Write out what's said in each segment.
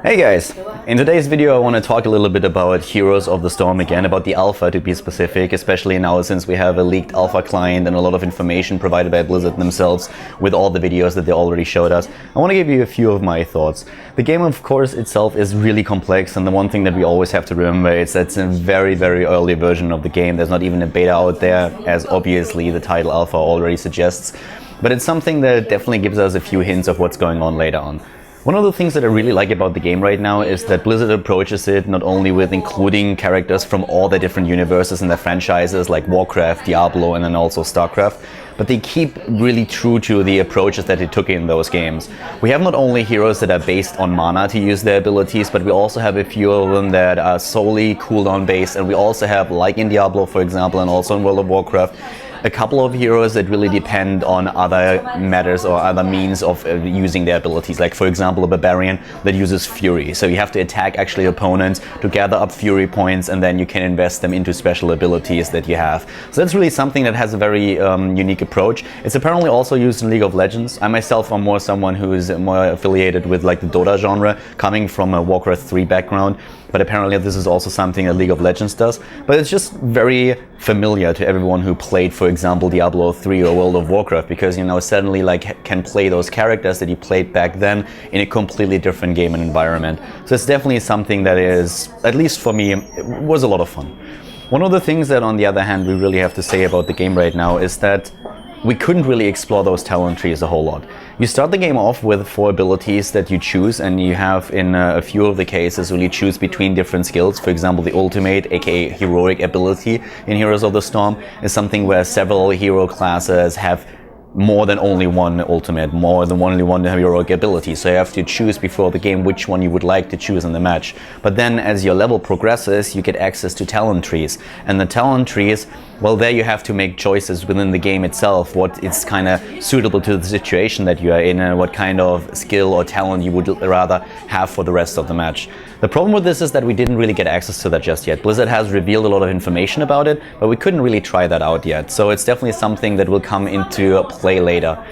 Hey guys! In today's video I want to talk a little bit about Heroes of the Storm again, about the alpha to be specific, especially now since we have a leaked alpha client and a lot of information provided by Blizzard themselves with all the videos that they already showed us. I want to give you a few of my thoughts. The game of course itself is really complex, and the one thing that we always have to remember is that it's a very early version of the game. There's not even a beta out there, as obviously the title alpha already suggests, but it's something that definitely gives us a few hints of what's going on later on. One of the things that I really like about the game right now is that Blizzard approaches it not only with including characters from all the different universes and their franchises like Warcraft, Diablo, and then also StarCraft, but they keep really true to the approaches that they took in those games. We have not only heroes that are based on mana to use their abilities, but we also have a few of them that are solely cooldown based, and we also have, like in Diablo for example, and also in World of Warcraft, a couple of heroes that really depend on other matters or other means of using their abilities. Like for example a barbarian that uses fury. So you have to attack actually opponents to gather up fury points, and then you can invest them into special abilities that you have. So that's really something that has a very unique approach. It's apparently also used in League of Legends. I myself am more someone who is more affiliated with like the Dota genre, coming from a Warcraft 3 background. But apparently this is also something that League of Legends does. But it's just very familiar to everyone who played, for example, Diablo 3 or World of Warcraft, because you know suddenly like can play those characters that you played back then in a completely different game and environment. So it's definitely something that is, at least for me, it was a lot of fun. One of the things that on the other hand we really have to say about the game right now is that we couldn't really explore those talent trees a whole lot. You start the game off with 4 abilities that you choose, and you have in a few of the cases really choose between different skills. For example, the ultimate, aka heroic ability in Heroes of the Storm, is something where several hero classes have more than only one ultimate, more than only one heroic ability. So you have to choose before the game which one you would like to choose in the match. But then as your level progresses, you get access to talent trees. And the talent trees, well, there you have to make choices within the game itself, what is kind of suitable to the situation that you are in, and what kind of skill or talent you would rather have for the rest of the match. The problem with this is that we didn't really get access to that just yet. Blizzard has revealed a lot of information about it, but we couldn't really try that out yet. So it's definitely something that will come into play later.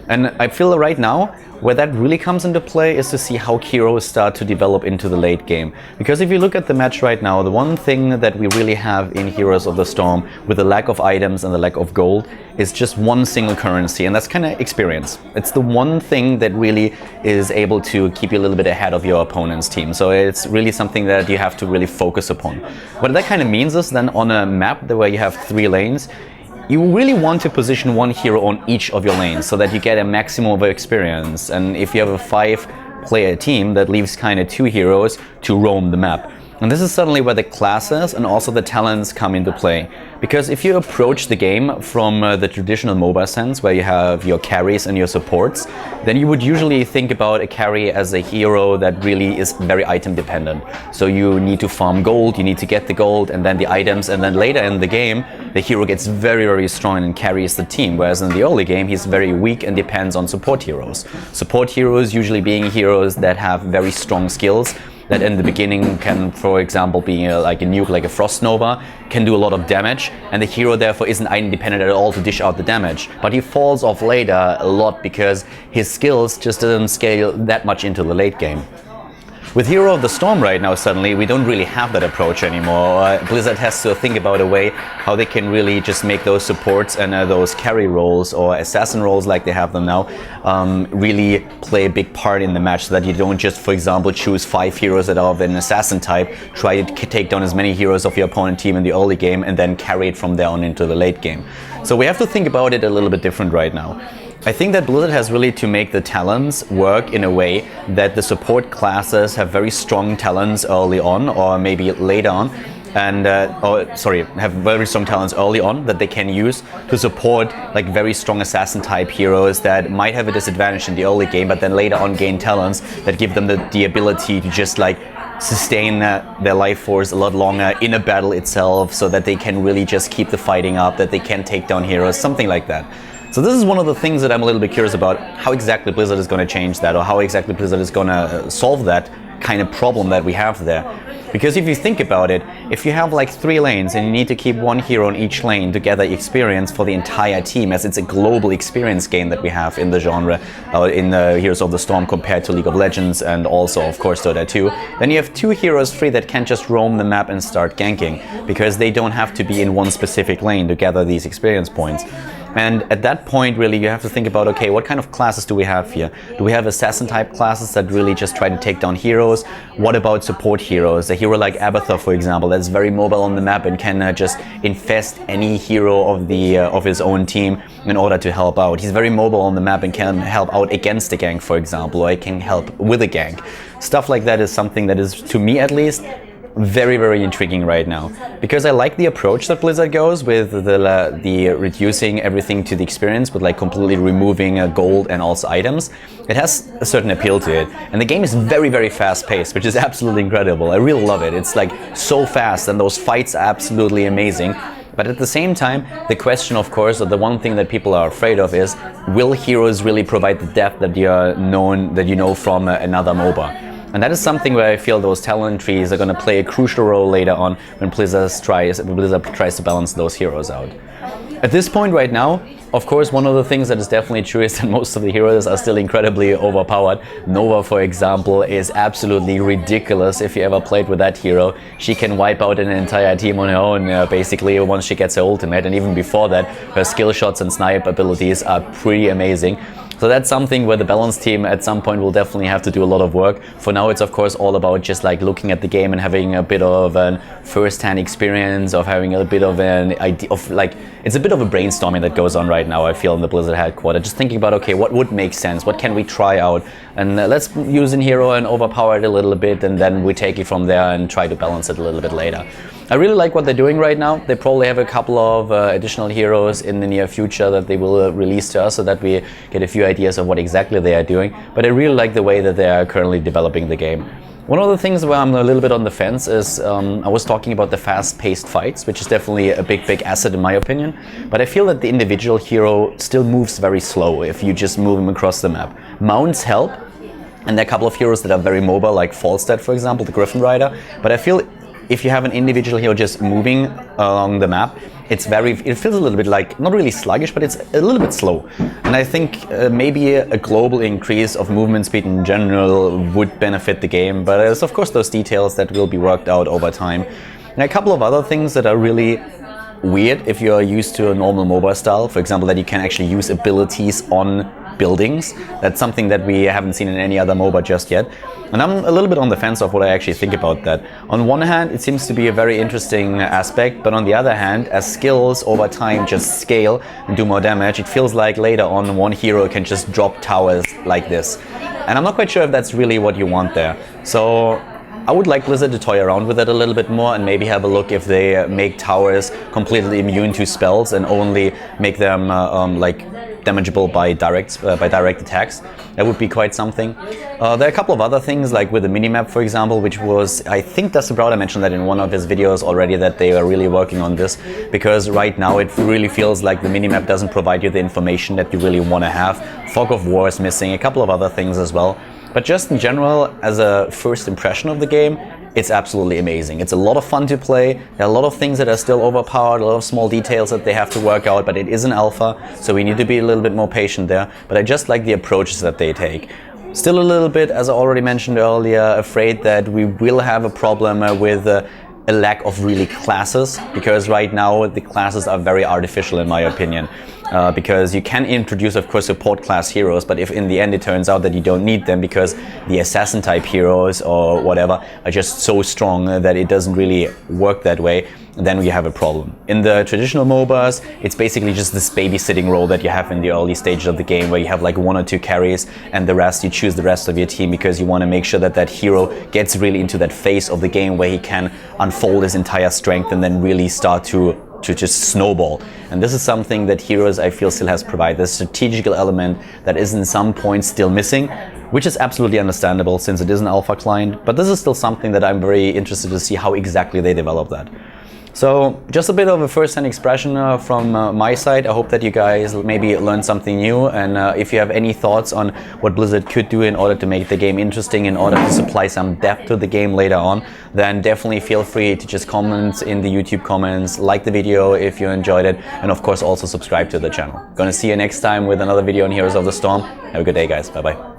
And I feel right now, where that really comes into play is to see how heroes start to develop into the late game. Because if you look at the match right now, the one thing that we really have in Heroes of the Storm, with the lack of items and the lack of gold, is just one single currency, and that's kind of experience. It's the one thing that really is able to keep you a little bit ahead of your opponent's team. So it's really something that you have to really focus upon. What that kind of means is then on a map where you have 3 lanes, you really want to position one hero on each of your lanes so that you get a maximum of experience. And if you have a 5-player team, that leaves kind of 2 heroes to roam the map. And this is suddenly where the classes and also the talents come into play. Because if you approach the game from the traditional MOBA sense, where you have your carries and your supports, then you would usually think about a carry as a hero that really is very item dependent. So you need to farm gold, you need to get the gold and then the items, and then later in the game the hero gets very strong and carries the team, whereas in the early game he's very weak and depends on support heroes. Support heroes usually being heroes that have very strong skills, that in the beginning can, for example, be like a nuke, like a Frost Nova, can do a lot of damage, and the hero therefore isn't item dependent at all to dish out the damage. But he falls off later a lot because his skills just doesn't scale that much into the late game. With Hero of the Storm right now, suddenly, we don't really have that approach anymore. Blizzard has to think about a way how they can really just make those supports and those carry roles or assassin roles like they have them now really play a big part in the match, so that you don't just, for example, choose 5 heroes that are of an assassin type, try to take down as many heroes of your opponent team in the early game, and then carry it from there on into the late game. So we have to think about it a little bit different right now. I think that Blizzard has really to make the talents work in a way that the support classes have very strong talents early on, or maybe later on, and have very strong talents early on that they can use to support like very strong assassin type heroes that might have a disadvantage in the early game, but then later on gain talents that give them the ability to just like sustain their life force a lot longer in a battle itself, so that they can really just keep the fighting up, that they can take down heroes, something like that. So this is one of the things that I'm a little bit curious about, how exactly Blizzard is going to change that, or how exactly Blizzard is going to solve that kind of problem that we have there. Because if you think about it, if you have like 3 lanes and you need to keep 1 hero in each lane to gather experience for the entire team, as it's a global experience game that we have in the genre, in the Heroes of the Storm compared to League of Legends and also of course Dota 2, then you have 2 heroes free that can just roam the map and start ganking, because they don't have to be in one specific lane to gather these experience points. And at that point, really, you have to think about, okay, what kind of classes do we have here? Do we have assassin type classes that really just try to take down heroes? What about support heroes? A hero like Abathur, for example, that's very mobile on the map and can just infest any hero of his own team in order to help out. He's very mobile on the map and can help out against a gank, for example, or he can help with a gank. Stuff like that is something that is, to me at least, very, very intriguing right now, because I like the approach that Blizzard goes with the reducing everything to the experience, with like completely removing gold and also items. It has a certain appeal to it, and the game is very, very fast paced, which is absolutely incredible. I really love it. It's like so fast, and those fights are absolutely amazing. But at the same time, the question, of course, or the one thing that people are afraid of is, will heroes really provide the depth that you know from another MOBA? And that is something where I feel those talent trees are going to play a crucial role later on when Blizzard tries to balance those heroes out. At this point right now, of course, one of the things that is definitely true is that most of the heroes are still incredibly overpowered. Nova, for example, is absolutely ridiculous. If you ever played with that hero, she can wipe out an entire team on her own, basically, once she gets her ultimate. And even before that, her skill shots and snipe abilities are pretty amazing. So that's something where the balance team at some point will definitely have to do a lot of work. For now, it's of course all about just like looking at the game and having a bit of an first-hand experience, of having a bit of an idea of like, it's a bit of a brainstorming that goes on right now, I feel, in the Blizzard headquarters. Just thinking about, okay, what would make sense? What can we try out? And let's use a hero and overpower it a little bit, and then we take it from there and try to balance it a little bit later. I really like what they're doing right now. They probably have a couple of additional heroes in the near future that they will release to us, so that we get a few ideas of what exactly they are doing. But I really like the way that they are currently developing the game. One of the things where I'm a little bit on the fence is, I was talking about the fast-paced fights, which is definitely a big asset in my opinion. But I feel that the individual hero still moves very slow if you just move him across the map. Mounts help, and there are a couple of heroes that are very mobile, like Falstad, for example, the Griffin Rider. But I feel if you have an individual hero just moving along the map, it feels a little bit like, not really sluggish, but it's a little bit slow. And I think maybe a global increase of movement speed in general would benefit the game, but there's of course those details that will be worked out over time. And a couple of other things that are really weird if you're used to a normal MOBA style, for example, that you can actually use abilities on buildings. That's something that we haven't seen in any other MOBA just yet. And I'm a little bit on the fence of what I actually think about that. On one hand, it seems to be a very interesting aspect, but on the other hand, as skills over time just scale and do more damage, it feels like later on one hero can just drop towers like this. And I'm not quite sure if that's really what you want there. So I would like Blizzard to toy around with it a little bit more and maybe have a look if they make towers completely immune to spells and only make them like damageable by direct attacks. That would be quite something. There are a couple of other things, like with the minimap, for example, which was, I think Dustin Browder mentioned that in one of his videos already, that they are really working on this, because right now it really feels like the minimap doesn't provide you the information that you really want to have. Fog of War is missing, a couple of other things as well. But just in general, as a first impression of the game, it's absolutely amazing. It's a lot of fun to play. There are a lot of things that are still overpowered, a lot of small details that they have to work out, but it is an alpha, so we need to be a little bit more patient there. But I just like the approaches that they take. Still a little bit, as I already mentioned earlier, afraid that we will have a problem with a lack of really classes, because right now the classes are very artificial in my opinion. Because you can introduce, of course, support class heroes, but if in the end it turns out that you don't need them because the assassin type heroes or whatever are just so strong that it doesn't really work that way, then we have a problem. In the traditional MOBAs, it's basically just this babysitting role that you have in the early stages of the game, where you have like 1 or 2 carries and the rest, you choose the rest of your team because you want to make sure that that hero gets really into that phase of the game where he can unfold his entire strength and then really start to just snowball. And this is something that Heroes, I feel, still has provided, this strategical element that is in some points still missing, which is absolutely understandable since it is an alpha client, but this is still something that I'm very interested to see how exactly they develop that. So just a bit of a first-hand expression from my side. I hope that you guys maybe learned something new, and if you have any thoughts on what Blizzard could do in order to make the game interesting, in order to supply some depth to the game later on, then definitely feel free to just comment in the YouTube comments, like the video if you enjoyed it, and of course also subscribe to the channel. Gonna see you next time with another video on Heroes of the Storm. Have a good day, guys. Bye bye.